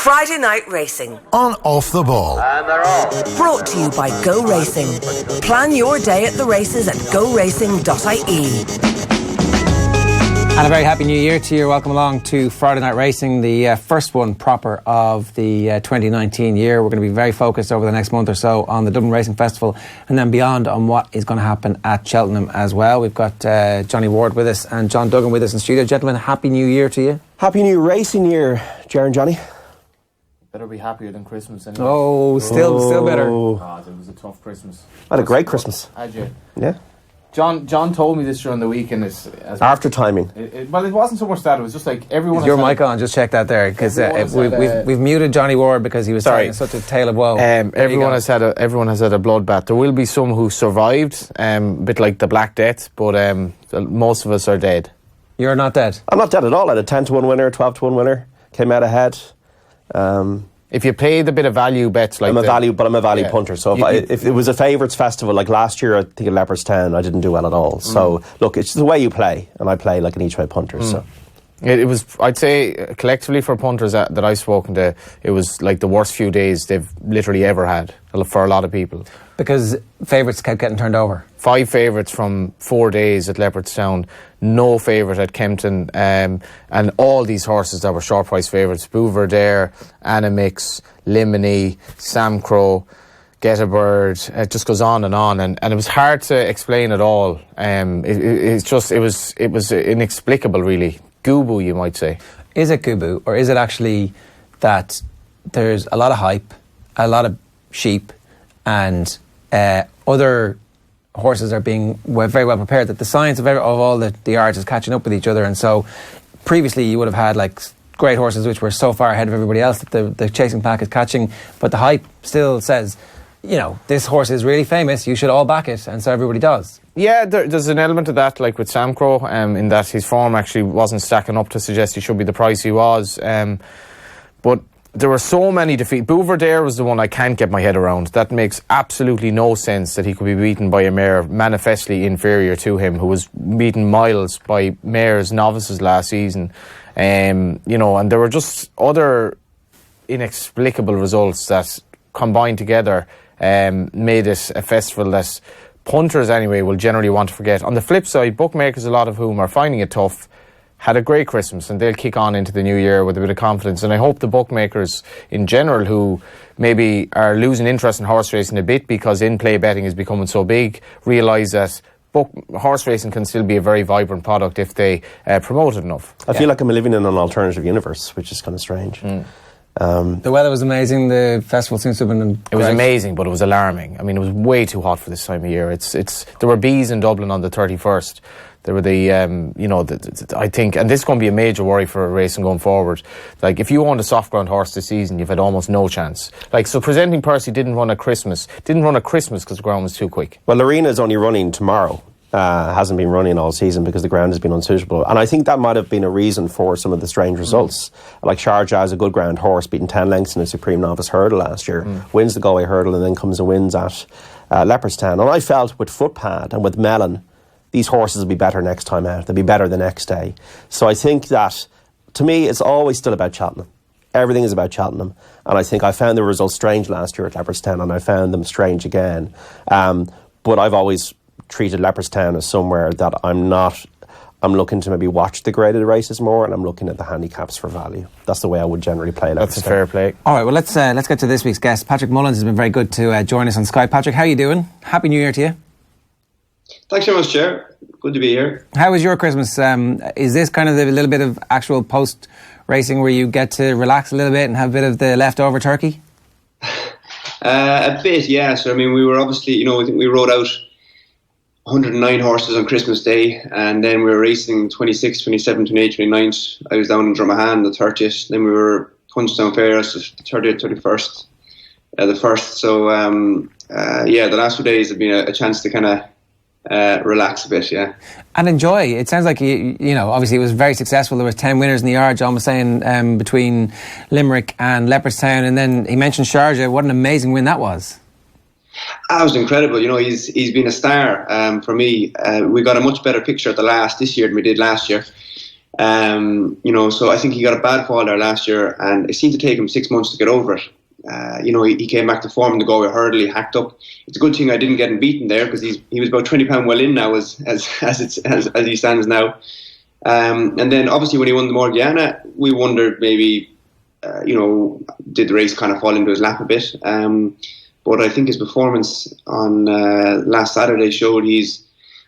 Friday Night Racing. On Off the Ball. And they're off. Brought to you by Go Racing. Plan your day at the races at goracing.ie. And a very happy new year to you. Welcome along to Friday Night Racing, the first one proper of the 2019 year. We're going to be very focused over the next month or so on the Dublin Racing Festival and then beyond on what is going to happen at Cheltenham as well. We've got Johnny Ward with us and John Duggan with us in studio. Gentlemen, happy new year to you. Happy new racing year, Ger and Johnny. Better be happier than Christmas anyway. Oh, still better. God, it was a tough Christmas. I had a great Christmas. Had you? Yeah. John told me this during the week, and after timing. Well, it wasn't so much that. It was just like everyone. Is your mic on? Just check that there, because we've muted Johnny Ward because he was telling such a tale of woe. Everyone has had a bloodbath. There will be some who survived, a bit like the Black Death, but most of us are dead. You're not dead. I'm not dead at all. I had a 10-1 winner, 12-1 winner, came out ahead. If you played a bit of value bets, like I'm a value punter. So if it was a favourites festival, like last year, I think at Leopardstown, I didn't do well at all. So look, it's the way you play, and I play like an each way punter. So it was, I'd say, collectively for punters that I've spoken to, it was like the worst few days they've literally ever had for a lot of people. Because favourites kept getting turned over. 5 favourites from 4 days at Leopardstown, no favourite at Kempton, and all these horses that were short price favourites: Bouverdare, Animix, Limini, Sam Crow, Get a Bird. It just goes on, and it was hard to explain it all. It was inexplicable, really. Gubu, you might say. Is it Gubu, or is it actually that there's a lot of hype, a lot of sheep, and other horses are being very well prepared, that the science of all the yards is catching up with each other? And so previously you would have had like great horses which were so far ahead of everybody else that the chasing pack is catching, but the hype still says, you know, this horse is really famous, you should all back it, and so everybody does. Yeah, there's an element of that, like with Sam Crow, in that his form actually wasn't stacking up to suggest he should be the price he was. But there were so many defeats. Bouverdare was the one I can't get my head around. That makes absolutely no sense that he could be beaten by a mare manifestly inferior to him, who was beaten miles by mares, novices last season. And there were just other inexplicable results that combined together made it a festival that punters anyway will generally want to forget. On the flip side, bookmakers, a lot of whom are finding it tough, had a great Christmas, and they'll kick on into the new year with a bit of confidence. And I hope the bookmakers in general, who maybe are losing interest in horse racing a bit because in-play betting is becoming so big, realise that horse racing can still be a very vibrant product if they promote it enough. I feel like I'm living in an alternative universe, which is kind of strange. The weather was amazing. The festival seems to have been It was amazing, but it was alarming. I mean, it was way too hot for this time of year. There were bees in Dublin on the 31st. There were I think, and this is going to be a major worry for racing going forward. Like, if you owned a soft ground horse this season, you've had almost no chance. Like, so Presenting Percy didn't run a Christmas because the ground was too quick. Well, Lorena's only running tomorrow. Hasn't been running all season because the ground has been unsuitable. And I think that might have been a reason for some of the strange results. Like Sharjah is a good ground horse, beaten 10 lengths in a Supreme Novice Hurdle last year, wins the Galway Hurdle, and then comes and wins at Leopardstown. And I felt with Footpad and with Mellon, these horses will be better next time out. They'll be better the next day. So I think that, to me, it's always still about Cheltenham. Everything is about Cheltenham. And I think I found the results strange last year at Leopardstown, and I found them strange again. But I've always treated Leopardstown as somewhere that I'm looking to maybe watch the graded races more, and I'm looking at the handicaps for value. That's the way I would generally play Leopardstown. That's a fair play. All right, well, let's get to this week's guest. Patrick Mullins has been very good to join us on Skype. Patrick, how are you doing? Happy New Year to you. Thanks very much, Ger. Good to be here. How was your Christmas? Is this kind of a little bit of actual post-racing where you get to relax a little bit and have a bit of the leftover turkey? A bit, yeah. So, I mean, we were obviously, I think we rode out 109 horses on Christmas Day, and then we were racing 26th, 27th, 28th, 29th. I was down in Dromahane the 30th. Then we were Punchestown Fair, the 30th, 31st, the 1st. So, the last 2 days have been a chance to kind of relax a bit, yeah. And enjoy. It sounds like, obviously it was very successful. There was 10 winners in the yard, John was saying, between Limerick and Leopardstown. And then he mentioned Sharjah. What an amazing win that was. That was incredible. He's been a star for me. We got a much better picture at this year than we did last year. So I think he got a bad fall there last year, and it seemed to take him 6 months to get over it. He came back to form in the Galway hurdle. He hacked up. It's a good thing I didn't get him beaten there, because he was about 20 pound well in now as he stands now. And then obviously when he won the Morgiana, we wondered maybe did the race kind of fall into his lap a bit. But I think his performance on last Saturday showed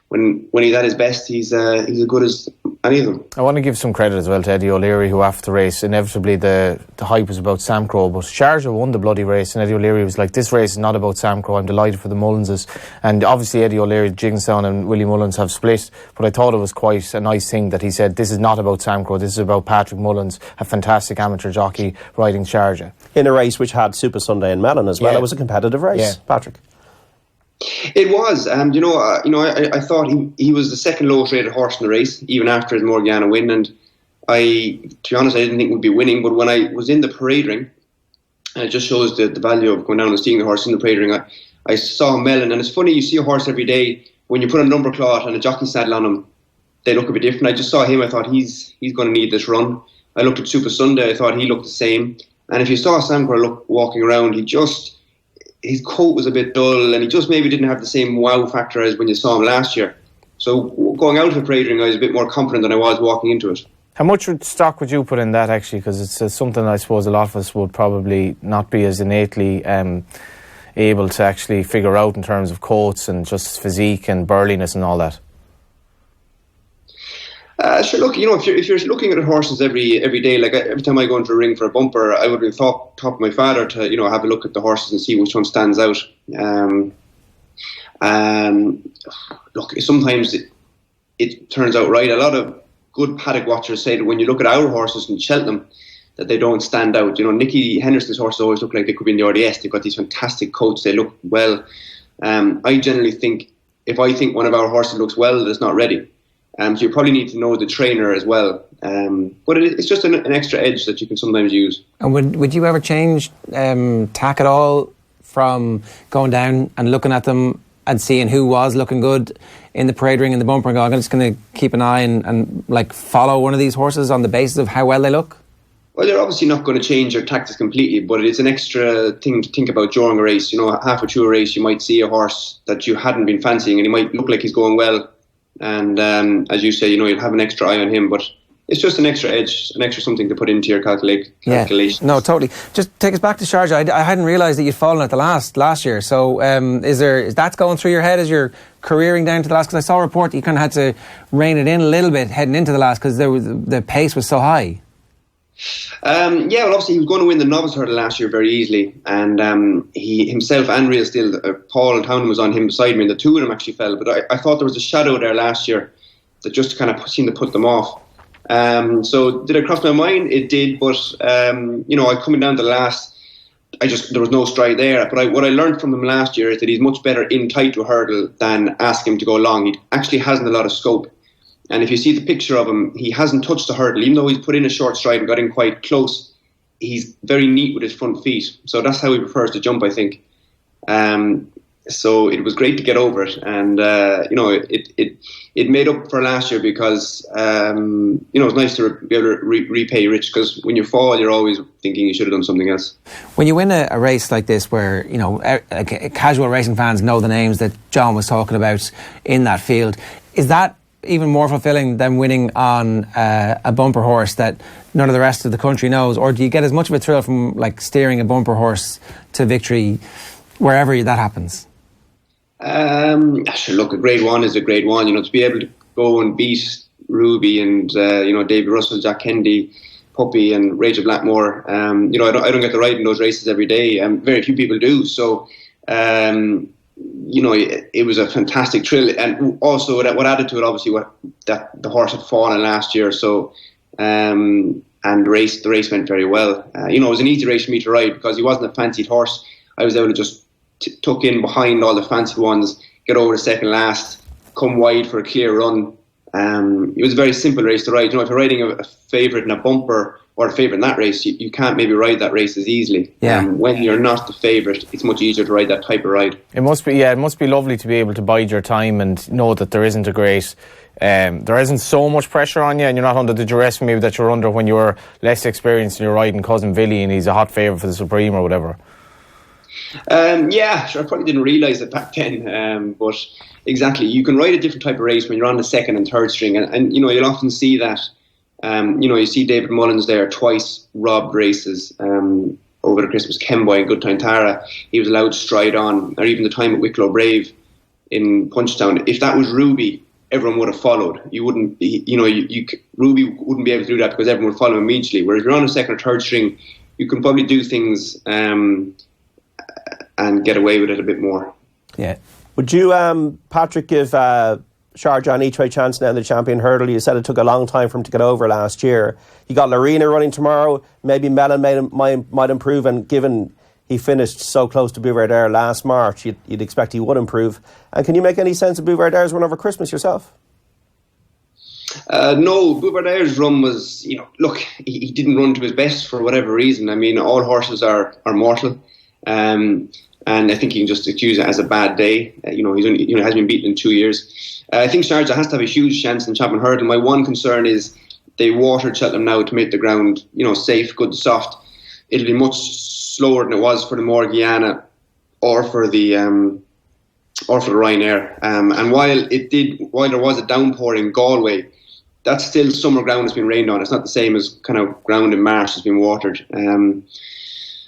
when he's at his best, he's as good as any of them. I want to give some credit as well to Eddie O'Leary, who after the race, inevitably the hype was about Sam Crow, but Sharjah won the bloody race, and Eddie O'Leary was like, this race is not about Sam Crow. I'm delighted for the Mullinses. And obviously Eddie O'Leary, Jigginstown and Willie Mullins have split, but I thought it was quite a nice thing that he said, this is not about Sam Crow, this is about Patrick Mullins, a fantastic amateur jockey riding Sharjah. In a race which had Super Sunday in Mellon as well. It was a competitive race, Patrick. It was, and I thought he was the second lowest rated horse in the race, even after his Morgiana win. And to be honest, I didn't think we'd be winning. But when I was in the parade ring, and it just shows the value of going down and seeing the horse in the parade ring. I saw Mellon, and it's funny, you see a horse every day. When you put a number cloth and a jockey saddle on him, they look a bit different. I just saw him. I thought he's going to need this run. I looked at Super Sunday. I thought he looked the same. And if you saw Sam Crow walking around, his coat was a bit dull, and he just maybe didn't have the same wow factor as when you saw him last year. So going out of the parade ring, I was a bit more confident than I was walking into it. How much stock would you put in that, actually? Because it's something I suppose a lot of us would probably not be as innately able to actually figure out in terms of coats and just physique and burliness and all that. Sure. Look, if you're looking at horses every day, like every time I go into a ring for a bumper, I would have thought top of my father to have a look at the horses and see which one stands out. Look, sometimes it turns out right. A lot of good paddock watchers say that when you look at our horses in Cheltenham, that they don't stand out. Nicky Henderson's horses always look like they could be in the RDS. They've got these fantastic coats. They look well. I generally think if I think one of our horses looks well, it's not ready. So you probably need to know the trainer as well. But it's just an extra edge that you can sometimes use. And would you ever change tack at all from going down and looking at them and seeing who was looking good in the parade ring and the bumper and going, I'm just going to keep an eye and follow one of these horses on the basis of how well they look? Well, they're obviously not going to change their tactics completely, but it's an extra thing to think about during a race. Halfway through a race, you might see a horse that you hadn't been fancying and he might look like he's going well. And as you say, you'll have an extra eye on him, but it's just an extra edge, an extra something to put into your calculation. No, totally. Just take us back to Sharjah. I hadn't realised that you'd fallen at the last year. So is that going through your head as you're careering down to the last? Because I saw a report that you kind of had to rein it in a little bit heading into the last because the pace was so high. Well, obviously he was going to win the Novice hurdle last year very easily, and he himself and Real Still, Paul Townend was on him beside me, and the two of them actually fell. But I thought there was a shadow there last year that just kind of seemed to put them off. So did it cross my mind? It did, but I coming down to the last, there was no stride there. But what I learned from him last year is that he's much better in tight to a hurdle than asking him to go long. He actually hasn't a lot of scope. And if you see the picture of him, he hasn't touched the hurdle. Even though he's put in a short stride and got in quite close, he's very neat with his front feet. So that's how he prefers to jump, I think. So it was great to get over it. And, it made up for last year because, it's nice to be able to repay Rich, because when you fall, you're always thinking you should have done something else. When you win a race like this where, casual racing fans know the names that John was talking about in that field, is that even more fulfilling than winning on a bumper horse that none of the rest of the country knows? Or do you get as much of a thrill from steering a bumper horse to victory wherever that happens? Sure, look, a grade one is a grade one. To be able to go and beat Ruby and David Russell, Jack Kennedy, Puppy and Rachel Blackmore. I don't get to ride in those races every day. Very few people do. So it was a fantastic thrill, and also what added to it, obviously, that the horse had fallen last year. So and the race went very well. It was an easy race for me to ride because he wasn't a fancied horse. I was able to just tuck in behind all the fancied ones, get over the second last, come wide for a clear run. It was a very simple race to ride. If you're riding a favourite in a bumper or a favourite in that race, you can't maybe ride that race as easily. Yeah. When you're not the favourite, it's much easier to ride that type of ride. It must be lovely to be able to bide your time and know that there isn't there isn't so much pressure on you, and you're not under the duress maybe that you're under when you're less experienced and you're riding Cousin Billy and he's a hot favourite for the Supreme or whatever. Yeah, sure. I probably didn't realise it back then, but exactly, you can ride a different type of race when you're on the second and third string, and you'll often see that. You see David Mullins there twice robbed races over the Christmas. Kemboy and Good Time Tara, he was allowed to stride on, or even the time at Wicklow Brave in Punchestown. If that was Ruby, everyone would have followed. You wouldn't, Ruby wouldn't be able to do that because everyone would follow immediately. Whereas if you're on a second or third string, you can probably do things and get away with it a bit more. Yeah. Would you, Patrick, give Sharjah and each way chance now in the champion hurdle? You said it took a long time for him to get over last year. You got Lorena running tomorrow. Maybe Mellon might improve, and given he finished so close to Bouvardere last March, you'd expect he would improve. And can you make any sense of Bouvardere's run over Christmas yourself? No, Bouvardere's run was, look, he didn't run to his best for whatever reason. I mean, all horses are mortal. And I think you can just excuse it as a bad day. He's only, hasn't been beaten in 2 years. I think Sharjah has to have a huge chance in Champion Hurdle. My one concern is they watered Cheltenham now to make the ground, safe, good, soft. It'll be much slower than it was for the Morgiana or for the Ryanair. And while there was a downpour in Galway, that's still summer ground that's been rained on. It's not the same as kind of ground in March that's been watered.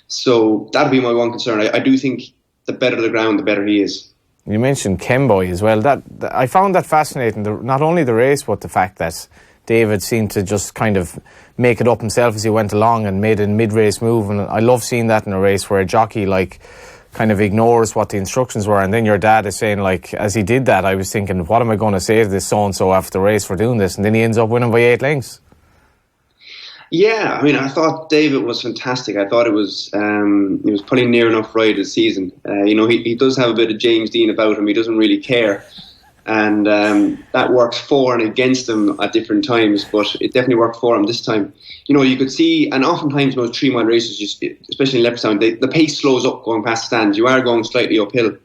So that'll be my one concern. I do think the better the ground, the better he is. You mentioned Kemboy as well. That I found that fascinating. Not only the race, but the fact that David seemed to just kind of make it up himself as he went along and made a mid-race move. And I love seeing that in a race where a jockey kind of ignores what the instructions were. And then your dad is saying, as he did that, I was thinking, what am I going to say to this so-and-so after the race for doing this? And then he ends up winning by 8 lengths. Yeah, I mean, I thought David was fantastic. I thought he was probably near enough right this season. He does have a bit of James Dean about him. He doesn't really care. And that works for and against him at different times, but it definitely worked for him this time. You could see, and oftentimes in those 3 mile races, especially in Leopardstown, the pace slows up going past the stands. You are going slightly uphill.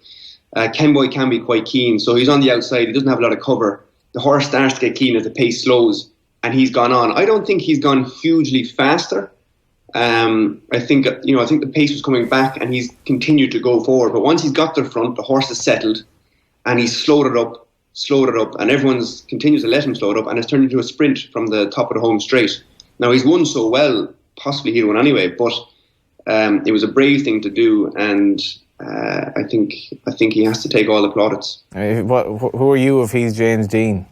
Kemboy can be quite keen, so he's on the outside. He doesn't have a lot of cover. The horse starts to get keen as the pace slows. And he's gone on. I don't think he's gone hugely faster. I think the pace was coming back, and he's continued to go forward. But once he's got to the front, the horse is settled, and he's slowed it up, and everyone continues to let him slow it up, and it's turned into a sprint from the top of the home straight. Now he's won so well, possibly he'd won anyway, but it was a brave thing to do, and I think he has to take all the plaudits. Who are you if he's James Dean?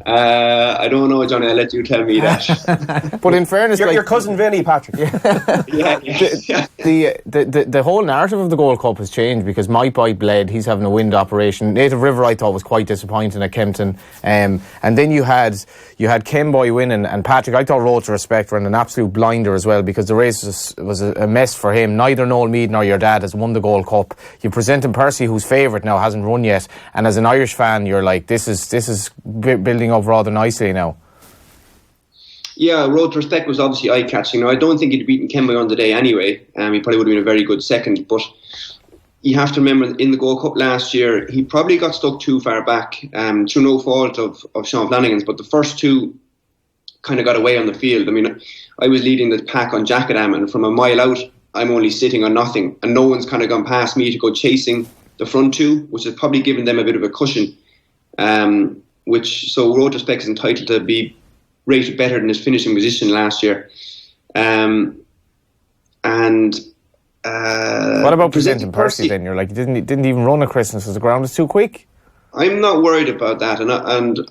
I don't know, Johnny. I'll let you tell me that. But in fairness, your cousin Vinny, Patrick. Yeah. The whole narrative of the Gold Cup has changed because My Bite bled. He's having a wind operation. Native River, I thought, was quite disappointing at Kempton. And then you had Kemboy winning, and Patrick, I thought, Road to Respect ran an absolute blinder as well because the race was a mess for him. Neither Noel Meade nor your dad has won the Gold Cup. You present him Percy, who's favourite now, hasn't run yet, and as an Irish fan, you're like, this is building up rather nicely now. Yeah, Road to Respect was obviously eye-catching. Now, I don't think he'd beaten Kemboy on the day anyway. He probably would have been a very good second, but you have to remember in the Gold Cup last year, he probably got stuck too far back through no fault of Sean Flanagan's, but the first two kind of got away on the field. I mean, I was leading the pack on Jackadam, and from a mile out, I'm only sitting on nothing, and no one's kind of gone past me to go chasing the front two, which has probably given them a bit of a cushion. So Road to Respect is entitled to be rated better than his finishing position last year. What about presenting Percy then? You're like, he didn't even run at Christmas because the ground is too quick. I'm not worried about that, and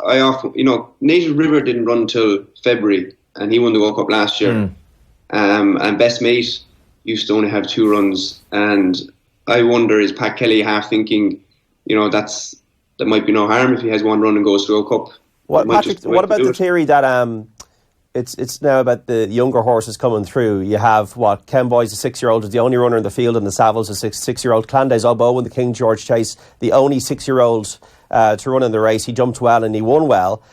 I often, Native River didn't run till February, and he won the World Cup last year. And Best Mate used to only have 2 runs, and I wonder, is Pat Kelly half thinking, there might be no harm if he has 1 run and goes to a Cup. Patrick, what about the theory that it's now about the younger horses coming through? You have Kemboy's a 6-year-old, is the only runner in the field, and the Savills a 6-year-old. Clanda's Obo in the King George Chase, the only 6-year-old to run in the race. He jumped well and he won well.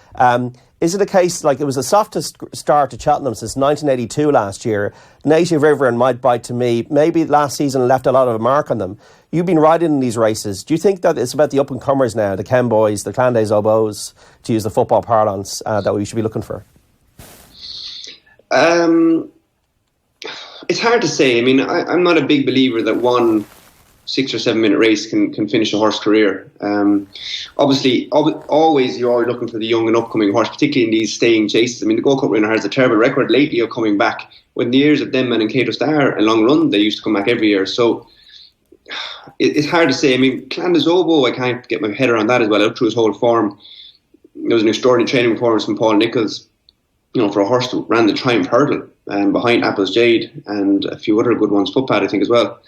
Is it a case, like, it was the softest start to Cheltenham since 1982 last year? Native River and Might Bite to me, maybe last season left a lot of a mark on them. You've been riding in these races. Do you think that it's about the up-and-comers now, the Ken Boys, the Clan des Oboes, to use the football parlance, that we should be looking for? It's hard to say. I mean, I'm not a big believer that one 6 or 7 minute race can finish a horse career. Obviously, always you're looking for the young and upcoming horse, particularly in these staying chases. I mean, the Gold Cup winner has a terrible record lately of coming back. When the years of Denman and Cato Star and Long Run, they used to come back every year. So it's hard to say. I mean, Clan des Oboes, I can't get my head around that as well. Out through his whole form, there was an extraordinary training performance from Paul Nichols, for a horse that ran the Triumph Hurdle behind Apple's Jade and a few other good ones, Footpad, I think, as well.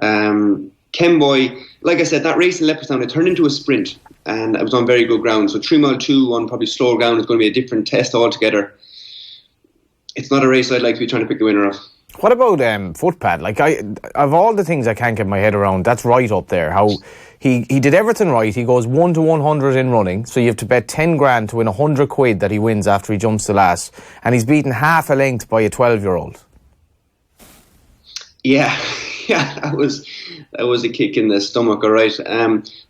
Kenboy, like I said, that race in Leopardstown, it turned into a sprint and it was on very good ground. So 3 mile 2 on probably slower ground is going to be a different test altogether. It's not a race I'd like to be trying to pick the winner of. What about Footpad? Like, of all the things I can't get my head around, that's right up there. How he did everything right. He goes 1 to 100 in running, so you have to bet 10 grand to win 100 quid that he wins after he jumps the last, and he's beaten half a length by a 12-year-old. Yeah, that was a kick in the stomach. All right.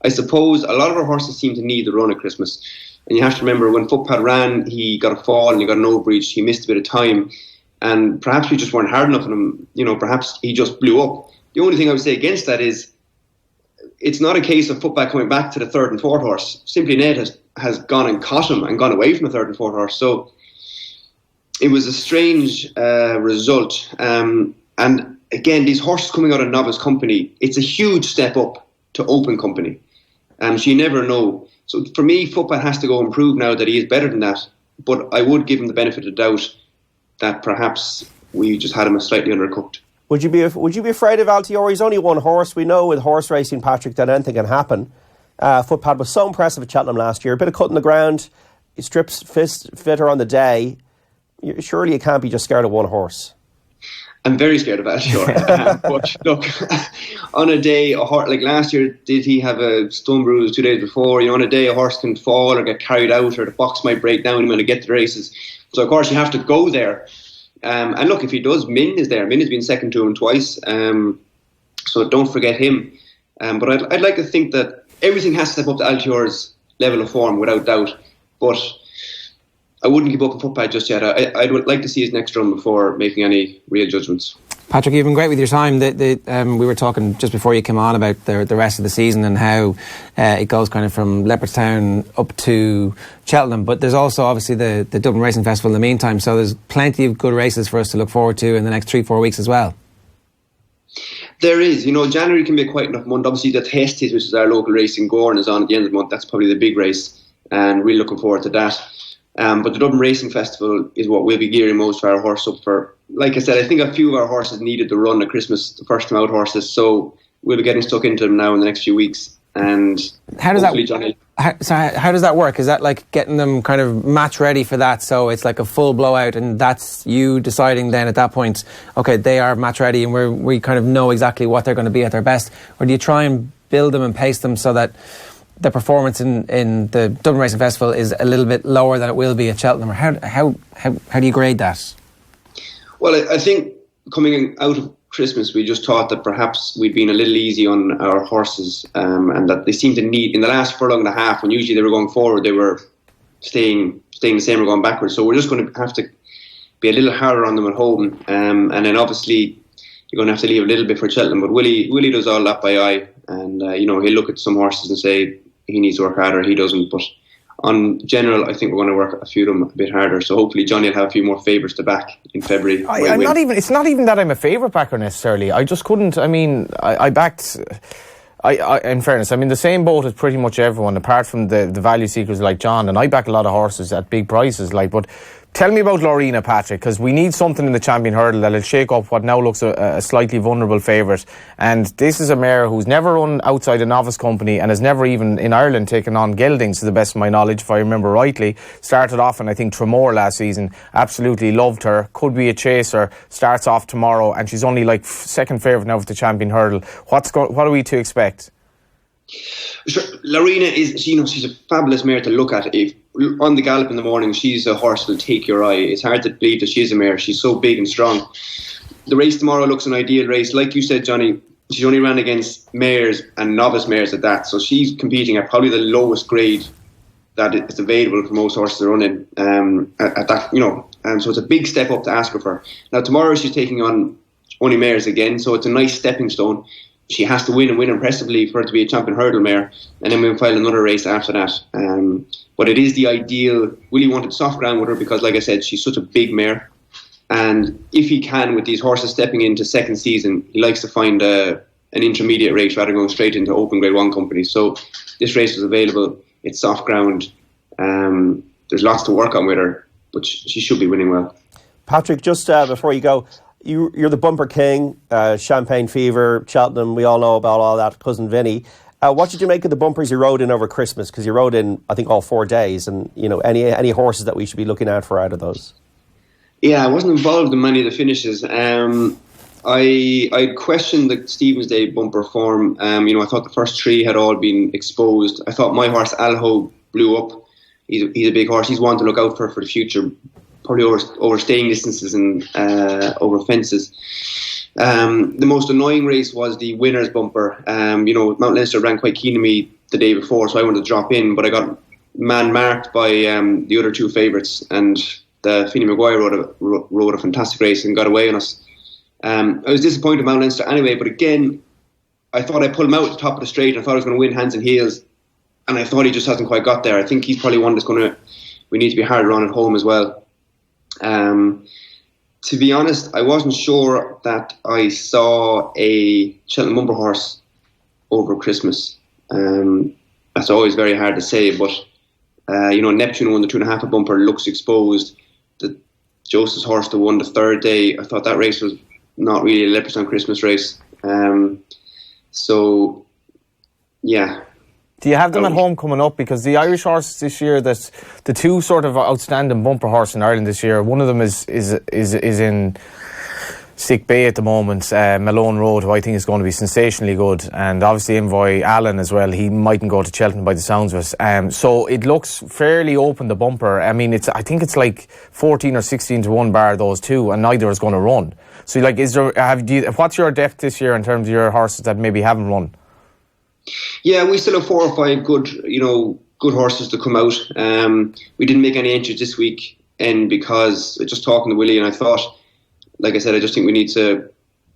I suppose a lot of our horses seem to need the run at Christmas, and you have to remember when Footpad ran, he got a fall and he got an overreach. He missed a bit of time. And perhaps we just weren't hard enough on him. Perhaps he just blew up. The only thing I would say against that is it's not a case of Footpad coming back to the third and fourth horse. Simply Ned has gone and caught him and gone away from the third and fourth horse. So it was a strange result. And again, these horses coming out of novice company, it's a huge step up to open company. So you never know. So for me, Footpad has to go and prove now that he is better than that. But I would give him the benefit of doubt that perhaps we just had him slightly undercooked. Would you be afraid of Altiora? He's only one horse. We know with horse racing, Patrick, that anything can happen. Footpad was so impressive at Cheltenham last year. A bit of cut in the ground. He strips fitter on the day. Surely you can't be just scared of one horse. I'm very scared of Altiora. But look, on a day, a horse, like last year, did he have a stone bruise 2 days before? On a day a horse can fall or get carried out, or the box might break down when he get to the races. So, of course, you have to go there. And look, if he does, Min is there. Min has been second to him twice. So don't forget him. But I'd like to think that everything has to step up to Altiora's level of form, without doubt. But I wouldn't give up a Footpad just yet. I'd like to see his next run before making any real judgments. Patrick, you've been great with your time. We were talking just before you came on about the rest of the season and how it goes kind of from Leopardstown up to Cheltenham. But there's also obviously the Dublin Racing Festival in the meantime. So there's plenty of good races for us to look forward to in the next 3-4 weeks as well. There is. January can be a quiet enough month. Obviously the Testies, which is our local race in Gorn, is on at the end of the month. That's probably the big race, and we're looking forward to that. But the Dublin Racing Festival is what we'll be gearing most of our horse up for. Like I said, I think a few of our horses needed the run at Christmas, the first time out horses, so we'll be getting stuck into them now in the next few weeks. And how does that work? Is that like getting them kind of match ready for that, so it's like a full blowout, and that's you deciding then at that point, okay, they are match ready and we kind of know exactly what they're going to be at their best? Or do you try and build them and pace them so that the performance in the Dublin Racing Festival is a little bit lower than it will be at Cheltenham? Or how do you grade that? Well, I think coming out of Christmas, we just thought that perhaps we'd been a little easy on our horses, and that they seemed to need, in the last furlong and a half, when usually they were going forward, they were staying the same or going backwards. So we're just going to have to be a little harder on them at home, and then obviously you're going to have to leave a little bit for Cheltenham. But Willie does all that by eye, and he'll look at some horses and say he needs to work harder, he doesn't. But on general, I think we're going to work a few of them a bit harder. So hopefully Johnny will have a few more favourites to back in February. It's not even that I'm a favourite backer necessarily. I just couldn't. I mean, I backed. In fairness, I'm in the same boat as pretty much everyone, apart from the value seekers like John. And I back a lot of horses at big prices, but. Tell me about Lorena, Patrick, because we need something in the Champion Hurdle that'll shake up what now looks a slightly vulnerable favourite. And this is a mare who's never run outside a novice company and has never even in Ireland taken on geldings, to the best of my knowledge, if I remember rightly. Started off in, I think, Tremor last season. Absolutely loved her. Could be a chaser. Starts off tomorrow, and she's only like second favourite now for the Champion Hurdle. What are we to expect? Sure, Lorena is, she's a fabulous mare to look at. If on the gallop in the morning, she's a horse that will take your eye. It's hard to believe that she is a mare. She's so big and strong. The race tomorrow looks an ideal race. Like you said, Johnny, she's only ran against mares and novice mares at that. So she's competing at probably the lowest grade that is available for most horses to run in at that, so it's a big step up to ask her for. Now tomorrow she's taking on only mares again, so it's a nice stepping stone. She has to win and win impressively for her to be a champion hurdle mare, and then we'll file another race after that. But it is the ideal. Willie wanted soft ground with her because, like I said, she's such a big mare, and if he can, with these horses stepping into second season, he likes to find an intermediate race rather than going straight into open Grade 1 company. So this race was available. It's soft ground. There's lots to work on with her, but she should be winning well. Patrick, just before you go, you're the bumper king, Champagne Fever, Cheltenham, we all know about all that, Cousin Vinny. What did you make of the bumpers you rode in over Christmas? Because you rode in, I think, all 4 days, and any horses that we should be looking out for out of those? Yeah, I wasn't involved in many of the finishes. I questioned the Stevens Day bumper form. I thought the first 3 had all been exposed. I thought my horse Alho blew up. He's a big horse. He's one to look out for the future. Probably over staying distances and over fences. The most annoying race was the winner's bumper. Mount Leinster ran quite keen to me the day before, so I wanted to drop in, but I got man-marked by the other 2 favourites, and the Feeney Maguire rode a fantastic race and got away on us. I was disappointed in Mount Leinster anyway, but again, I thought I pulled him out at the top of the straight. I thought I was going to win hands and heels, and I thought he just hasn't quite got there. I think he's probably one that's we need to be harder on at home as well. To be honest, I wasn't sure that I saw a Cheltenham bumper horse over Christmas. That's always very hard to say, but Neptune won the 2.5 bumper, looks exposed. The Joseph's horse that won the 3rd day, I thought that race was not really a Leopardstown Christmas race. So, yeah. Do you have them at home coming up? Because the Irish horses this year, that the 2 sort of outstanding bumper horses in Ireland this year, one of them is in sick bay at the moment, Malone Road, who I think is going to be sensationally good, and obviously Envoy Allen as well. He mightn't go to Cheltenham by the sounds of it. So it looks fairly open, the bumper. I mean, I think it's like 14 or 16 to 1 bar those 2, and neither is going to run. So, like, what's your depth this year in terms of your horses that maybe haven't run? Yeah, we still have 4 or 5 good horses to come out. We didn't make any entries this week, and because just talking to Willie, and I thought, like I said, I just think we need to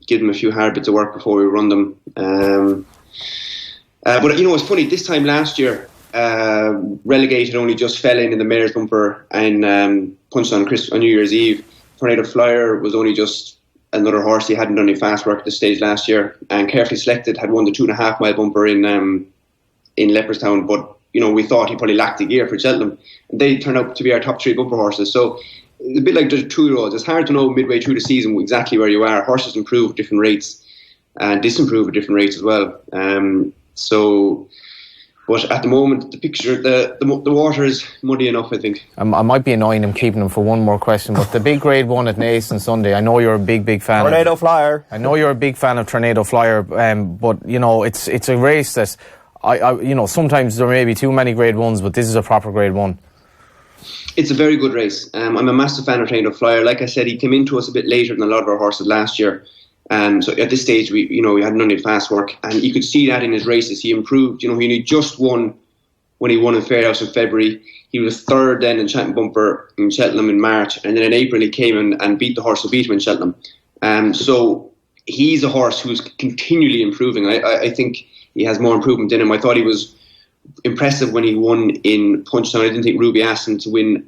give them a few hard bits of work before we run them. But it's funny. This time last year, Relegated only just fell in the mare's bumper and punched on New Year's Eve. Tornado Flyer was only just another horse. He hadn't done any fast work at this stage last year, and Carefully Selected had won the 2.5 mile bumper in Leopardstown, but we thought he probably lacked the gear for Cheltenham, and they turned out to be our top 3 bumper horses. So it's a bit like the 2-year-olds. It's hard to know midway through the season exactly where you are. Horses improve at different rates and disimprove at different rates as well. But at the moment, the picture, the water is muddy enough, I think. I might be annoying him, keeping him for one more question, but the big Grade 1 at Naas on Sunday, I know you're a big fan. Tornado Flyer. I know you're a big fan of Tornado Flyer, but it's a race that I sometimes there may be too many Grade 1s, but this is a proper Grade 1. It's a very good race. I'm a massive fan of Tornado Flyer. Like I said, he came into us a bit later than a lot of our horses last year. So at this stage, we hadn't done any fast work, and you could see that in his races. He improved. He just won when he won in Fairhouse in February. He was 3rd then in Champion Bumper in Cheltenham in March, and then in April he came and beat the horse who beat him in Cheltenham. So he's a horse who's continually improving. I think he has more improvement in him. I thought he was impressive when he won in Punchestown. I didn't think Ruby asked him to win.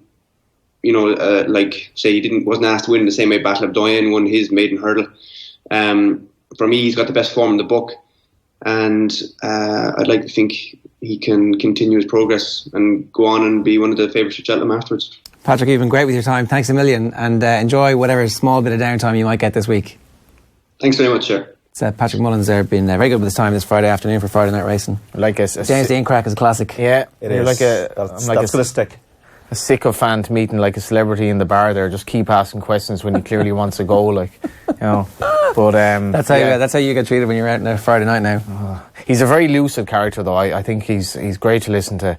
Wasn't asked to win in the same way Battle of Doyen won his maiden hurdle. For me, he's got the best form in the book, and I'd like to think he can continue his progress and go on and be one of the favourites for Cheltenham afterwards. Patrick, you've been great with your time. Thanks a million, and enjoy whatever small bit of downtime you might get this week. Thanks very much, sir. It's Patrick Mullins there, been very good with his time this Friday afternoon for Friday Night Racing. James Dean Crack is a classic. Yeah, it is. That's going to stick. A sycophant meeting like a celebrity in the bar there. Just keep asking questions when he clearly wants to go. know. But that's how you get treated when you're out on a Friday night now. He's a very lucid character, though. I think he's great to listen to.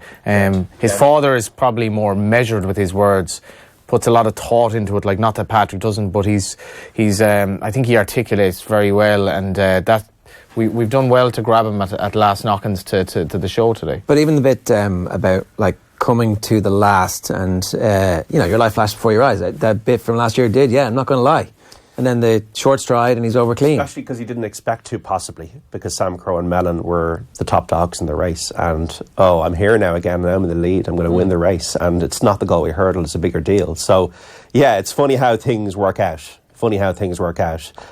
His father is probably more measured with his words, puts a lot of thought into it. Like, not that Patrick doesn't, but he's I think he articulates very well, and that we've done well to grab him at last knockings to the show today. But even the bit about like coming to the last, and your life flashed before your eyes. That bit from last year did, I'm not going to lie. And then the short stride, and he's over clean. Especially because he didn't expect to, possibly, because Sam Crow and Mellon were the top dogs in the race. And, I'm here now again, and I'm in the lead. I'm going to win the race. And it's not the Galway hurdle, it's a bigger deal. So, it's funny how things work out.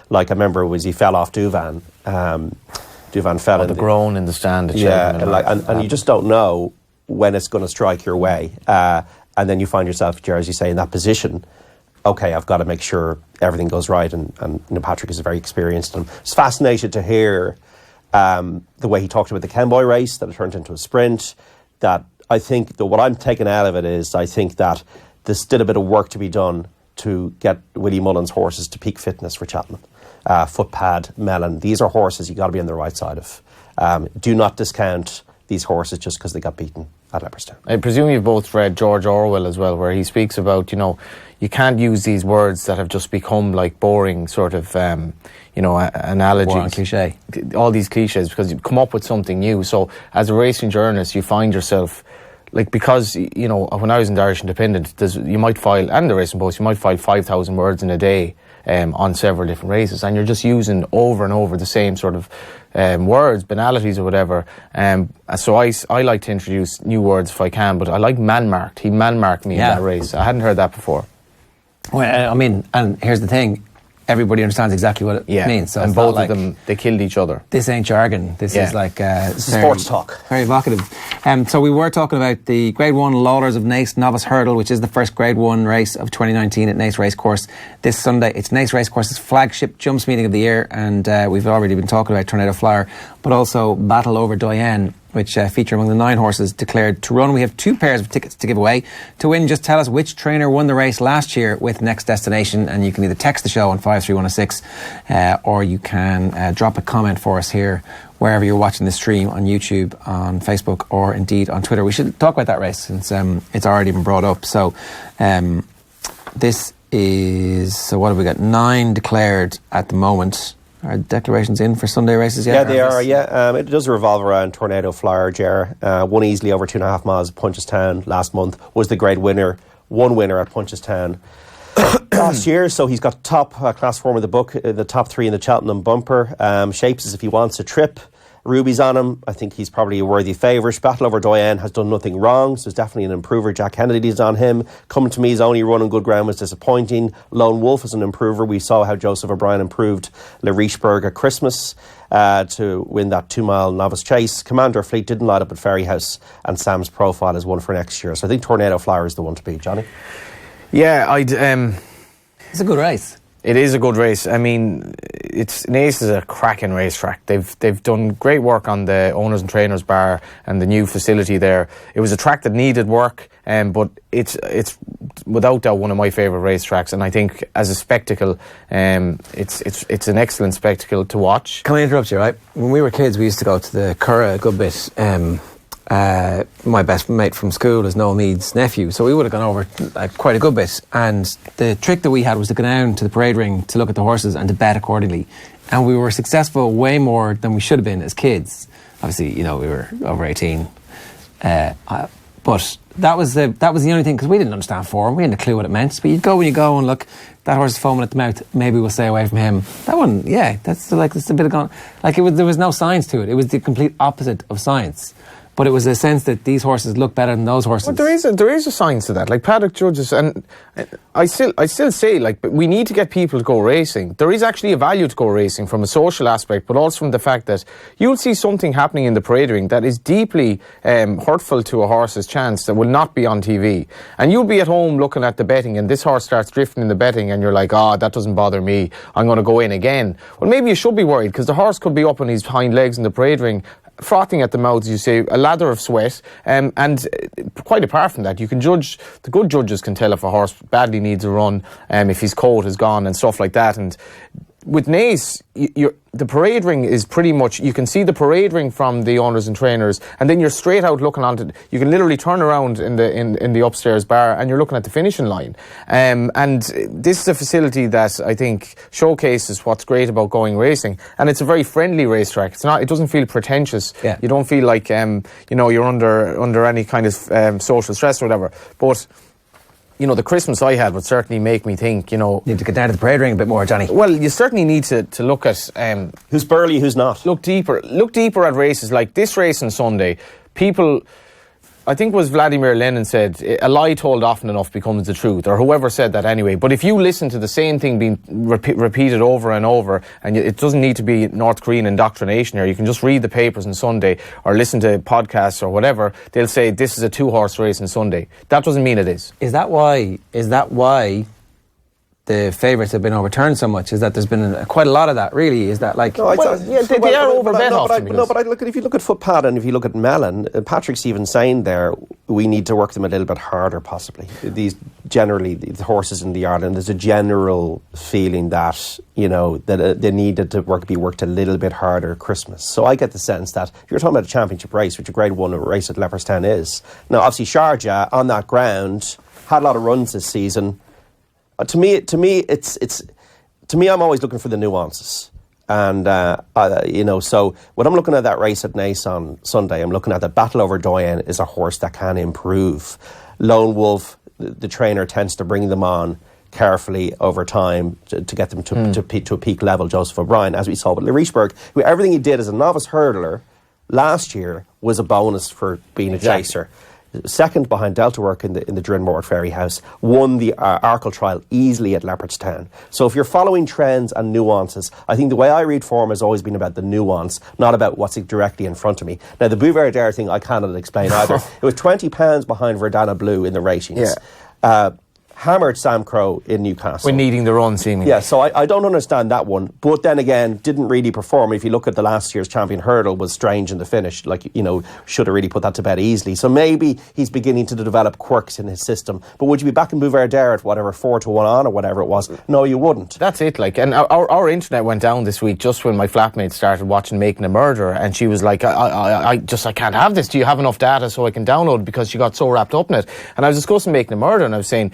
Like, I remember he fell off Duggan. Duggan fell in the groan in the stand. And you just don't know when it's going to strike your way. And then you find yourself, Ger, as you say, in that position. Okay, I've got to make sure everything goes right, and Patrick is very experienced. And it's fascinating to hear the way he talked about the Kenboy race, that it turned into a sprint. That I think that what I'm taking out of it is, I think that there's still a bit of work to be done to get Willie Mullins' horses to peak fitness for Cheltenham. Footpad, Mellon, these are horses you got to be on the right side of. Do not discount these horses just because they got beaten at Leopardstown. I presume you've both read George Orwell as well, where he speaks about, you can't use these words that have just become like boring sort of, analogies. War and cliche. All these cliches, because you come up with something new. So as a racing journalist, you find yourself, like, because, when I was in the Irish Independent, you might file, and the Racing Post, you might file 5,000 words in a day on several different races, and you're just using over and over the same sort of words, banalities or whatever. So I like to introduce new words if I can, but I like man-marked. He man-marked me in that race. I hadn't heard that before. Well, and here's the thing. Everybody understands exactly what it means. So and both of them, they killed each other. This ain't jargon. This is like sports talk. Very evocative. So we were talking about the Grade 1 Lawlors of Naas Novice Hurdle, which is the first Grade 1 race of 2019 at Naas Racecourse this Sunday. It's Naas Racecourse's flagship jumps meeting of the year, and we've already been talking about Tornado Flyer, but also Battle Over Doyen, which feature among the 9 horses declared to run. We have 2 pairs of tickets to give away. To win, just tell us which trainer won the race last year with Next Destination, and you can either text the show on 53106 or you can drop a comment for us here wherever you're watching the stream, on YouTube, on Facebook, or indeed on Twitter. We should talk about that race since it's already been brought up. So this is, so what have we got? 9 declared at the moment. Are declarations in for Sunday races yet? Yeah, they are, it does revolve around Tornado Flyer, Ger. Won easily over 2.5 miles at Punchestown last month. Was the grade winner. One winner at Punchestown last year. So he's got top class form of the book, the top 3 in the Cheltenham bumper. Shapes as if he wants a trip. Ruby's on him. I think he's probably a worthy favourite. Battle Over Doyen has done nothing wrong, so it's definitely an improver. Jack Kennedy's on him. Coming to Me's only run on good ground was disappointing. Lone Wolf is an improver. We saw how Joseph O'Brien improved Le Richburg at Christmas to win that 2-mile novice chase. Commander Fleet didn't light up at Ferryhouse, and Sam's Profile is one for next year. So I think Tornado Flyer is the one to beat. Johnny? Yeah, it's a good race. It is a good race. I mean, Naas is a cracking racetrack. They've done great work on the owners and trainers bar and the new facility there. It was a track that needed work, but it's without doubt one of my favourite racetracks. And I think as a spectacle, it's an excellent spectacle to watch. Can I interrupt you? Right, when we were kids, we used to go to the Curragh a good bit. My best mate from school is Noel Mead's nephew, so we would have gone over quite a good bit, and the trick that we had was to go down to the parade ring to look at the horses and to bet accordingly, and we were successful way more than we should have been as kids. Obviously, we were over 18, but that was the only thing, because we didn't understand form, we hadn't a clue what it meant. But you'd go and look, that horse is foaming at the mouth, maybe we'll stay away from him. That one, that's a bit of gone, there was no science to it. It was the complete opposite of science. But it was a sense that these horses look better than those horses. Well, there is a science to that. Like paddock judges, and I still say, but we need to get people to go racing. There is actually a value to go racing from a social aspect, but also from the fact that you'll see something happening in the parade ring that is deeply hurtful to a horse's chance that will not be on TV. And you'll be at home looking at the betting, and this horse starts drifting in the betting, and you're like, that doesn't bother me. I'm going to go in again. Well, maybe you should be worried, because the horse could be up on his hind legs in the parade ring, frothing at the mouth, as you say, a lather of sweat, and quite apart from that, you can judge. The good judges can tell if a horse badly needs a run, if his coat is gone and stuff like that. And with Naas, the parade ring is pretty much, you can see the parade ring from the owners and trainers, and then you're straight out looking onto, you can literally turn around in the upstairs bar and you're looking at the finishing line. And this is a facility that I think showcases what's great about going racing, and it's a very friendly racetrack. It doesn't feel pretentious. Yeah. You don't feel like you're under any kind of social stress or whatever. But the Christmas I had would certainly make me think, Need to get down to the parade ring a bit more, Johnny. Well, you certainly need to look at... who's burly, who's not. Look deeper at races like this race on Sunday. People... I think it was Vladimir Lenin said, a lie told often enough becomes the truth, or whoever said that anyway. But if you listen to the same thing being repeated over and over, and it doesn't need to be North Korean indoctrination here, you can just read the papers on Sunday or listen to podcasts or whatever, they'll say this is a 2-horse race on Sunday. That doesn't mean it is. Is that why the favourites have been overturned so much? Is that there's been quite a lot of that, really? Is that like... No, they are overbet often. But if you look at Footpad and if you look at Mellon, Patrick's even saying there, we need to work them a little bit harder, possibly. Generally, the horses in the Ireland, there's a general feeling that, that they needed to be worked a little bit harder at Christmas. So I get the sense that if you're talking about a championship race, which a Grade 1 race at Leopardstown is, now obviously Sharjah on that ground had a lot of runs this season. To me, I'm always looking for the nuances, and so when I'm looking at that race at Naas on Sunday, I'm looking at the Battle Over Doyen is a horse that can improve. Lone Wolf, the trainer tends to bring them on carefully over time to get them to a peak level. Joseph O'Brien, as we saw with Lerisberg, who everything he did as a novice hurdler last year was a bonus for being a chaser. Second behind Delta Work in the Drinmore Ferry House, won the Arkle Trial easily at Leopardstown. So if you're following trends and nuances, I think the way I read form has always been about the nuance, not about what's directly in front of me. Now the Bouverdare thing I cannot explain either. It was £20 behind Verdana Blue in the ratings. Yeah. Hammered Sam Crow in Newcastle. When needing the run, seemingly. Yeah, so I don't understand that one. But then again, didn't really perform. If you look at the last year's champion hurdle, was strange in the finish. Should have really put that to bed easily. So maybe he's beginning to develop quirks in his system. But would you be back in Bouverdare at whatever 4-1 on or whatever it was? No, you wouldn't. That's it. And our internet went down this week just when my flatmate started watching Making a Murderer, and she was like, I can't have this. Do you have enough data so I can download it? Because she got so wrapped up in it. And I was discussing Making a Murderer, and I was saying,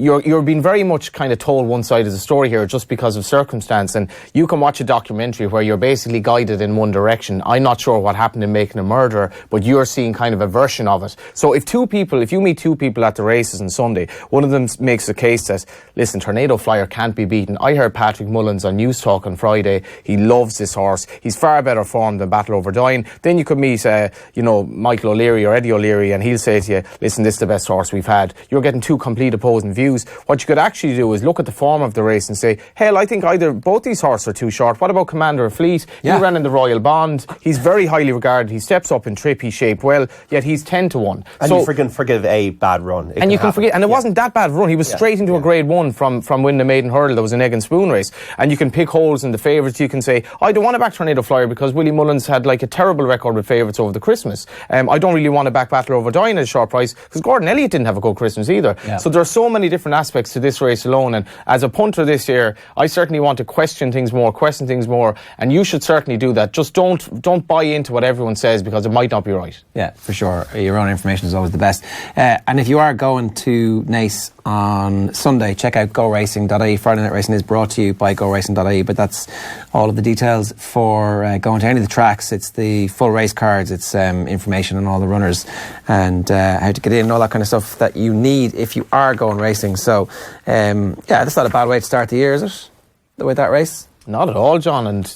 You're being very much kind of told one side of the story here just because of circumstance, and you can watch a documentary where you're basically guided in one direction. I'm not sure what happened in Making a Murderer, but you're seeing kind of a version of it. So if you meet two people at the races on Sunday, one of them makes a case that, listen, Tornado Flyer can't be beaten. I heard Patrick Mullins on News Talk on Friday. He loves this horse. He's far better form than Battle Over Doyen. Then you could meet, Michael O'Leary or Eddie O'Leary, and he'll say to you, listen, this is the best horse we've had. You're getting two complete opposing views. What you could actually do is look at the form of the race and say, hell, I think either both these horses are too short. What about Commander of Fleet? Yeah. He ran in the Royal Bond. He's very highly regarded. He steps up in trip. He's shaped well, yet he's 10-1. And you can forgive a bad run. And you can forget, and it wasn't that bad run. He was straight into a Grade 1 from winning the maiden hurdle. There was an egg and spoon race. And you can pick holes in the favourites. You can say, I don't want to back Tornado Flyer because Willie Mullins had like a terrible record with favourites over the Christmas. I don't really want to back Battle Over Doyen at a short price because Gordon Elliott didn't have a good Christmas either. Yeah. So there are so many different aspects to this race alone, and as a punter this year, I certainly want to question things more, and you should certainly do that. Just don't buy into what everyone says because it might not be right. Yeah, for sure. Your own information is always the best. And if you are going to Naas on Sunday, check out goracing.ie. Friday Night Racing is brought to you by goracing.ie, but that's all of the details for going to any of the tracks. It's the full race cards, it's information on all the runners and how to get in, all that kind of stuff that you need if you are going racing. So that's not a bad way to start the year, is it? The way that race? Not at all, John. And,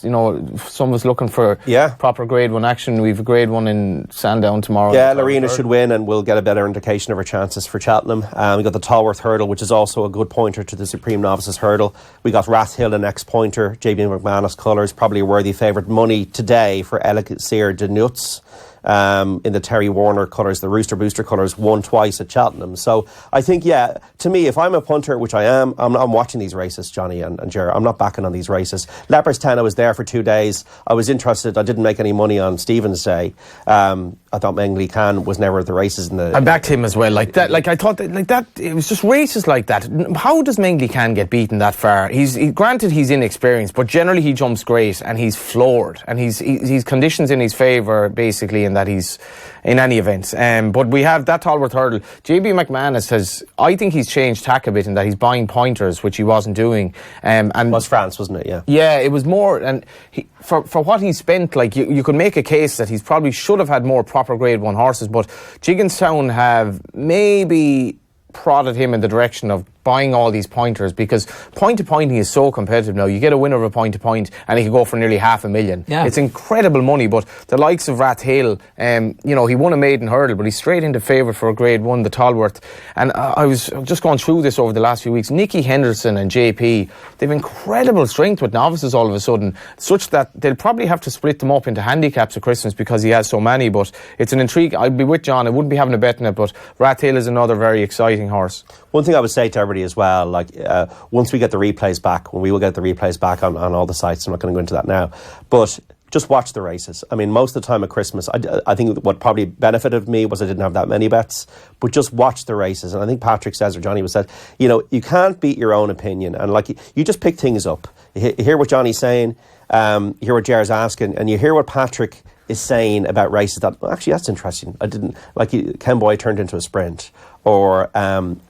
someone's looking for proper Grade 1 action. We've a Grade 1 in Sandown tomorrow. Yeah, Lorena should win and we'll get a better indication of her chances for Cheltenham. We got the Tallworth Hurdle, which is also a good pointer to the Supreme Novices Hurdle. We got Rathhill, the next pointer. JB McManus colours, probably a worthy favourite. Money today for Elixir de Nuts. In the Terry Warner colours, the Rooster Booster colours, won twice at Cheltenham. So I think, to me, if I'm a punter, which I am, I'm watching these races, Johnny and Ger. I'm not backing on these races. Leopardstown, I was there for 2 days. I was interested. I didn't make any money on Stephen's Day. I thought Mengley Khan was never at the races in the. I backed him as well. Like that. Like I thought that it was just races like that. How does Mengley Khan get beaten that far? Granted he's inexperienced, but generally he jumps great and he's floored and he's conditions in his favour basically in that he's in any event. But we have that Tolworth hurdle. JB McManus I think he's changed tack a bit in that he's buying pointers, which he wasn't doing. And it was France, wasn't it? Yeah. Yeah, it was more, and for what he spent, like you could make a case that he's probably should have had more proper Grade 1 horses, but Gigginstown have maybe prodded him in the direction of buying all these pointers, because point-to-pointing is so competitive now. You get a winner of a point-to-point and he can go for nearly $500,000. Yeah. It's incredible money, but the likes of Rathhill, he won a maiden hurdle, but he's straight into favourite for a Grade 1, the Tolworth. And I was just going through this over the last few weeks. Nicky Henderson and JP, they've incredible strength with novices all of a sudden, such that they'll probably have to split them up into handicaps at Christmas because he has so many, but it's an intrigue. I'd be with John, I wouldn't be having a bet in it, but Rathhill is another very exciting horse. One thing I would say to everybody as well, like once we get the replays back, when we will get the replays back on all the sites, I'm not going to go into that now, but just watch the races. I mean, most of the time at Christmas, I think what probably benefited me was I didn't have that many bets, but just watch the races. And I think Patrick says, or Johnny was said, you can't beat your own opinion, and like you just pick things up. You hear what Johnny's saying, you hear what Ger's asking, and you hear what Patrick is saying about races that, well, actually that's interesting. I didn't, like Ken Boy turned into a sprint, or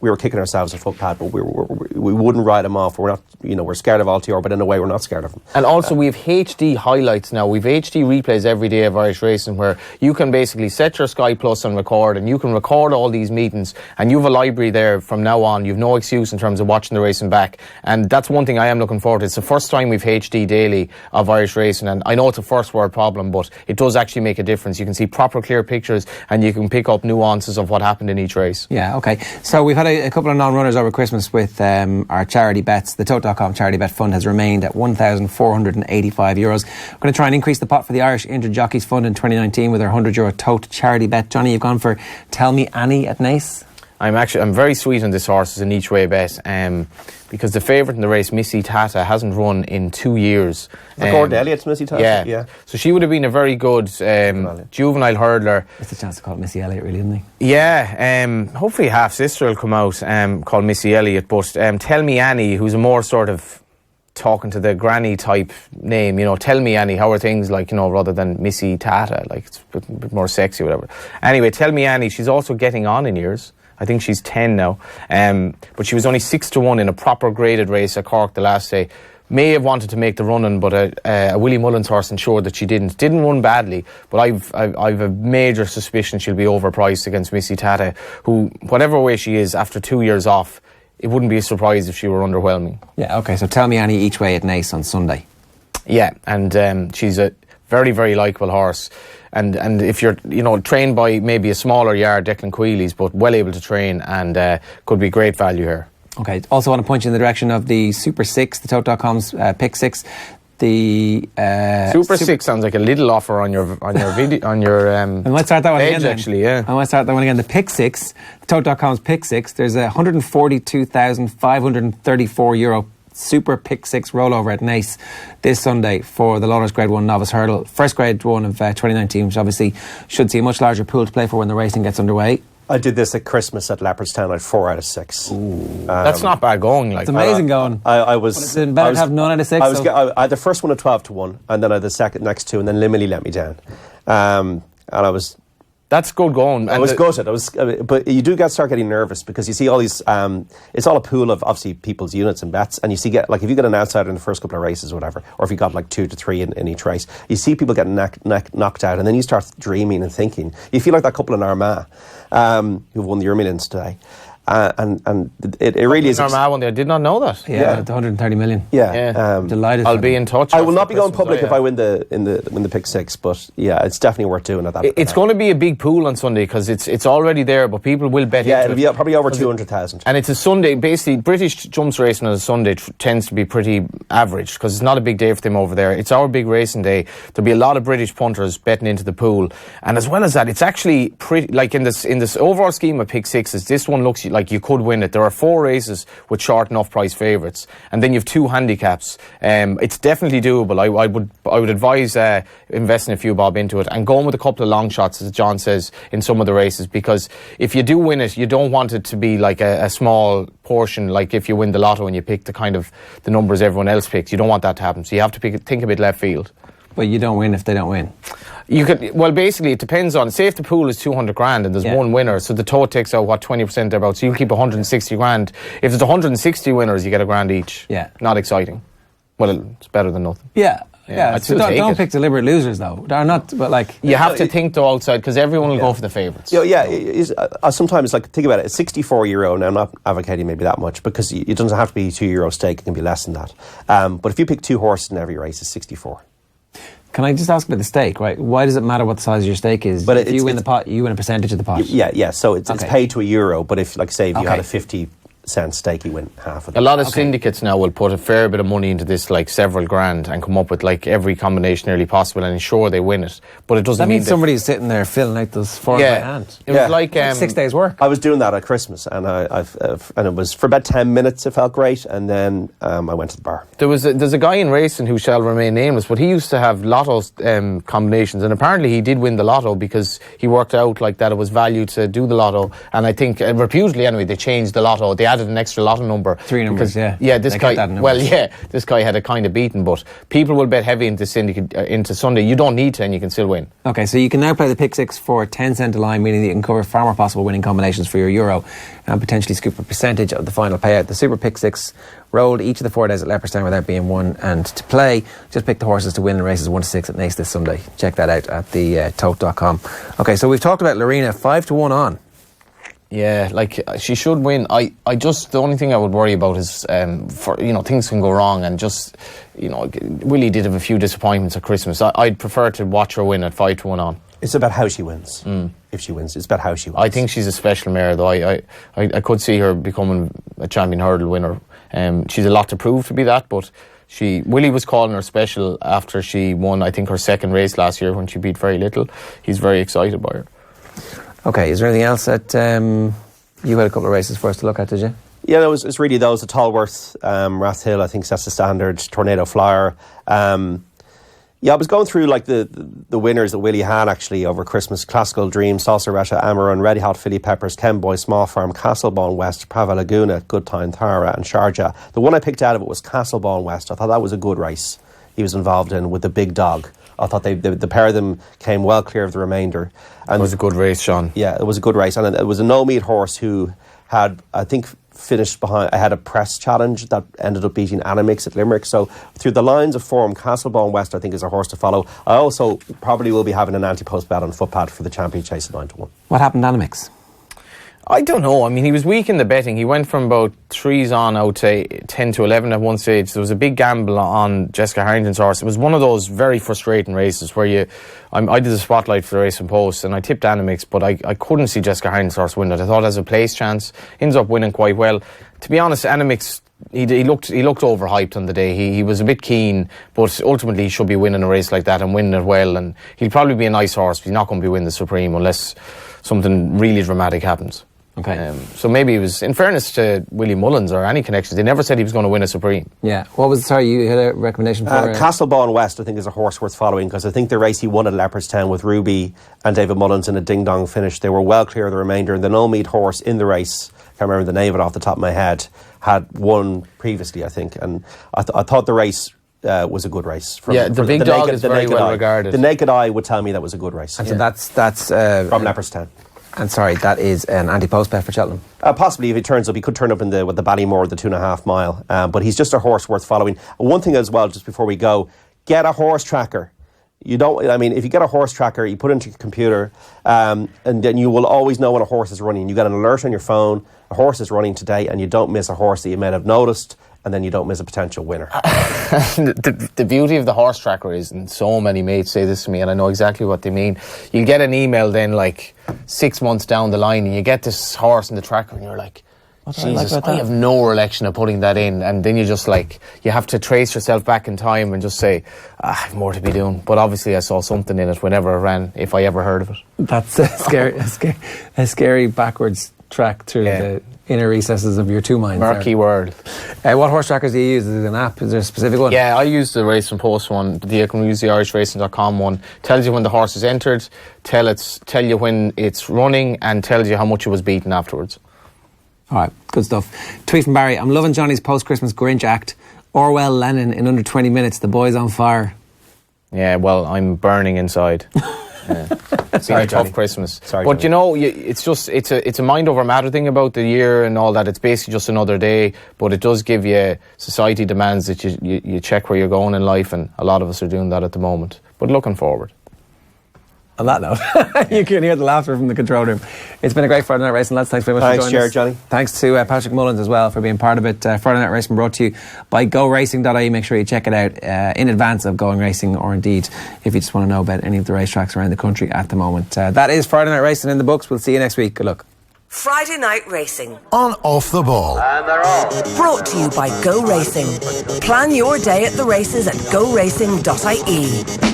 we were kicking ourselves a footpad, but we wouldn't ride him off. We're not, we're scared of Altior, but in a way we're not scared of him. And also we have HD highlights now. We've HD replays every day of Irish racing, where you can basically set your Sky Plus and record, and you can record all these meetings, and you have a library there from now on. You've no excuse in terms of watching the racing back, and that's one thing I am looking forward to. It's the first time we've HD daily of Irish racing, and I know it's a first world problem, but it does actually make a difference. You can see proper clear pictures, and you can pick up nuances of what happened in each race. Yeah, okay. So we've had a couple of non-runners over Christmas with our charity bets. The Tote.com charity bet fund has remained at €1,485. We're going to try and increase the pot for the Irish Injured Jockeys Fund in 2019 with our €100 Tote charity bet. Johnny, you've gone for Tell Me Annie at Naas. I'm very sweet on this horse as an each way bet, because the favourite in the race, Missy Tata, hasn't run in 2 years. Gordon Elliott's Missy Tata? Yeah. So she would have been a very good juvenile hurdler. It's a chance to call it Missy Elliott, really, isn't he? Yeah. Hopefully half sister will come out called Missy Elliott, but Tell Me Annie, who's a more sort of talking to the granny type name, Tell Me Annie, how are things, like, rather than Missy Tata, like it's a bit more sexy, whatever. Anyway, Tell Me Annie, she's also getting on in years. I think she's 10 now. But she was only 6-1 in a proper graded race at Cork the last day. May have wanted to make the run-in, but a Willie Mullins horse ensured that she didn't. Didn't run badly, but I've a major suspicion she'll be overpriced against Missy Tata, who, whatever way she is, after 2 years off, it wouldn't be a surprise if she were underwhelming. Yeah, okay, so Tell Me Annie each way at Naas on Sunday. Yeah, and she's a very, very likeable horse. And if you're, trained by maybe a smaller yard, Declan Queeley's, but well able to train, and could be great value here. Okay, also want to point you in the direction of the Super 6, the Tote.com's Pick 6. The Super 6 sounds like a little offer on your video, on your I might start that one page, again. Actually, yeah. I might start that one again. The Pick 6, Tote.com's Pick 6. There's a €142,534 Super Pick 6 rollover at Naas this Sunday for the Lawlor's Grade 1 Novice Hurdle. First Grade 1 of 2019, which obviously should see a much larger pool to play for when the racing gets underway. I did this at Christmas at Leopardstown. I had 4 out of 6. That's not bad going. Like, it's amazing going. I was. It's better to have 9 out of 6. I had the first one at 12-1, and then I had the next 2, and then Limily let me down. And I was. That's good going. I was gutted. But you do start getting nervous, because you see all these. It's all a pool of obviously people's units and bets, and you see if you get an outsider in the first couple of races or whatever, or if you got like 2 to 3 in each race, you see people getting knocked out, and then you start dreaming and thinking. You feel like that couple in Armagh who won the Euro Millions today. And it really is. Armagh one there. I did not know that. Yeah, the 130 million. Yeah. Delighted. I'll be in touch. I will not be going public if I win the Pick 6, but yeah, it's definitely worth doing at that. It's going to be a big pool on Sunday, because it's already there, but people will bet. Yeah, it'll be probably over 200,000. And it's a Sunday. Basically, British jumps racing on a Sunday tends to be pretty average, because it's not a big day for them over there. It's our big racing day. There'll be a lot of British punters betting into the pool, and as well as that, it's actually pretty. Like in this overall scheme of Pick 6s, this one looks like like you could win it. There are 4 races with short enough price favourites, and then you've 2 handicaps. It's definitely doable. I would advise investing a few bob into it and going with a couple of long shots, as John says, in some of the races, because if you do win it, you don't want it to be like a small portion, like if you win the lotto and you pick the numbers everyone else picks. You don't want that to happen, so you have to think a bit left field. But you don't win if they don't win. You could, well, basically, it depends on. Say if the pool is 200 grand and there's one winner, so the tote takes out 20% thereabout. So you keep 160 grand. If there's 160 winners, you get a grand each. Yeah, not exciting. Well, it's better than nothing. Yeah. So don't pick deliberate losers though. They're not, but like you have to think though outside, because everyone will go for the favourites. Sometimes like think about it. It's €64. Now I'm not advocating maybe that much, because it doesn't have to be €2 stake. It can be less than that. But if you pick 2 horses in every race, it's 64. Can I just ask about the stake, right? Why does it matter what the size of your stake is? But if you win the pot, you win a percentage of the pot. Yeah. So it's paid to €1. But if, like, say, if you had a 50-cent stake, you win half of it. A lot of syndicates now will put a fair bit of money into this, like several grand, and come up with like every combination nearly possible and ensure they win it. But it doesn't mean that somebody's sitting there filling out those forms by hand. It was like 6 days work. I was doing that at Christmas, and and it was for about 10 minutes. It felt great, and then I went to the bar. There's a guy in racing who shall remain nameless, but he used to have lotto combinations, and apparently he did win the lotto because he worked out like that it was value to do the lotto. And I think reputedly anyway, they changed the lotto. They added an extra lotto number. 3 numbers, this guy. Well, this guy had it kind of beaten, but people will bet heavy into syndicate into Sunday. You don't need to, and you can still win. Okay, so you can now play the pick 6 for 10 cent a line, meaning that you can cover far more possible winning combinations for your euro and potentially scoop a percentage of the final payout. The Super Pick 6 rolled each of the 4 days at Leopardstown without being won, and to play, just pick the horses to win in races 1 to 6 at Naas this Sunday. Check that out at the tote.com. Okay, so we've talked about Lorena, 5-1 on. Yeah, like she should win. I just, the only thing I would worry about is things can go wrong, and just Willie did have a few disappointments at Christmas. I'd prefer to watch her win at 5-1 on. It's about how she wins. If she wins, it's about how she wins. I think she's a special mare, though. I could see her becoming a champion hurdle winner. She's a lot to prove to be that, but Willie was calling her special after she won, I think, her second race last year when she beat Very Little. He's very excited by her. Okay, is there anything else that you had a couple of races for us to look at, did you? Yeah, it's really those. The Tallworth, Rathhill, I think sets the standard. Tornado Flyer. I was going through like the winners that Willie had actually over Christmas. Classical Dream, Saucer Rasha, Amaran, Ready Hot Philly Peppers, Kenboy, Small Farm, Castlebone West, Prava Laguna, Good Time Thara and Sharjah. The one I picked out of it was Castlebone West. I thought that was a good race he was involved in with the big dog. I thought the pair of them came well clear of the remainder. And it was a good race, Sean. Yeah, it was a good race. And it was a no-meat horse who had, I think, finished behind. I had a press challenge that ended up beating Animix at Limerick. So through the lines of form, Castlebone West, I think, is a horse to follow. I also probably will be having an anti-post bet on Footpad for the champion chase at 9-1. What happened to Animix? I don't know. I mean, he was weak in the betting. He went from about 3s on out to 10 to 11 at one stage. There was a big gamble on Jessica Harrington's horse. It was one of those very frustrating races where I did a spotlight for the Racing Post and I tipped Animix, but I couldn't see Jessica Harrington's horse win it. I thought it has a place chance. Ends up winning quite well. To be honest, Animix, he looked overhyped on the day. He was a bit keen, but ultimately he should be winning a race like that and winning it well. And he'll probably be a nice horse, but he's not going to be winning the Supreme unless something really dramatic happens. Okay. So maybe it was, in fairness to Willie Mullins or any connections, they never said he was going to win a Supreme. Yeah. You had a recommendation for... Castlebone West, I think, is a horse worth following, because I think the race he won at Leopardstown with Ruby and David Mullins in a ding-dong finish, they were well clear of the remainder. And the no-meat horse in the race, I can't remember the name of it off the top of my head, had won previously, I think. And I thought the race... was a good race. The big dog is very well regarded. The naked eye would tell me that was a good race. And so that's from Leopardstown. And sorry, that is an anti-post bet for Cheltenham. Possibly, if he turns up, he could turn up in the Ballymore, the 2.5 mile. But he's just a horse worth following. One thing as well, just before we go, get a horse tracker. If you get a horse tracker, you put it into your computer, and then you will always know when a horse is running. You get an alert on your phone, a horse is running today, and you don't miss a horse that you may have noticed, and then you don't miss a potential winner. The beauty of the horse tracker is, and so many mates say this to me, and I know exactly what they mean. You get an email then, like 6 months down the line, and you get this horse in the tracker, and you're like, Jesus, I have no recollection of putting that in. And then you just you have to trace yourself back in time and just say, I have more to be doing. But obviously I saw something in it whenever it ran, if I ever heard of it. That's a scary backwards track through the inner recesses of your two minds. Murky world. What horse trackers do you use? Is it an app? Is there a specific one? Yeah, I use the Racing Post one. You can use the IrishRacing.com one. Tells you when the horse is entered, tell you when it's running, and tells you how much it was beaten afterwards. All right, good stuff. Tweet from Barry. I'm loving Johnny's post-Christmas Grinch act. Orwell Lennon in under 20 minutes. The boy's on fire. Yeah, well, I'm burning inside. It's been a tough Christmas. Sorry, but Johnny. you know, it's just it's a mind over matter thing about the year and all that. It's basically just another day, but it does give you, society demands that you check where you're going in life, and a lot of us are doing that at the moment. But looking forward. On that note, you can hear the laughter from the control room. It's been a great Friday Night Racing, lads. Thanks very much for joining Ger, us. Johnny. Thanks to Patrick Mullins as well for being part of it. Friday Night Racing brought to you by GoRacing.ie. Make sure you check it out in advance of going racing, or indeed if you just want to know about any of the racetracks around the country at the moment. That is Friday Night Racing in the books. We'll see you next week. Good luck. Friday Night Racing. On Off the Ball. And they're off. Brought to you by Go Racing. Plan your day at the races at goracing.ie.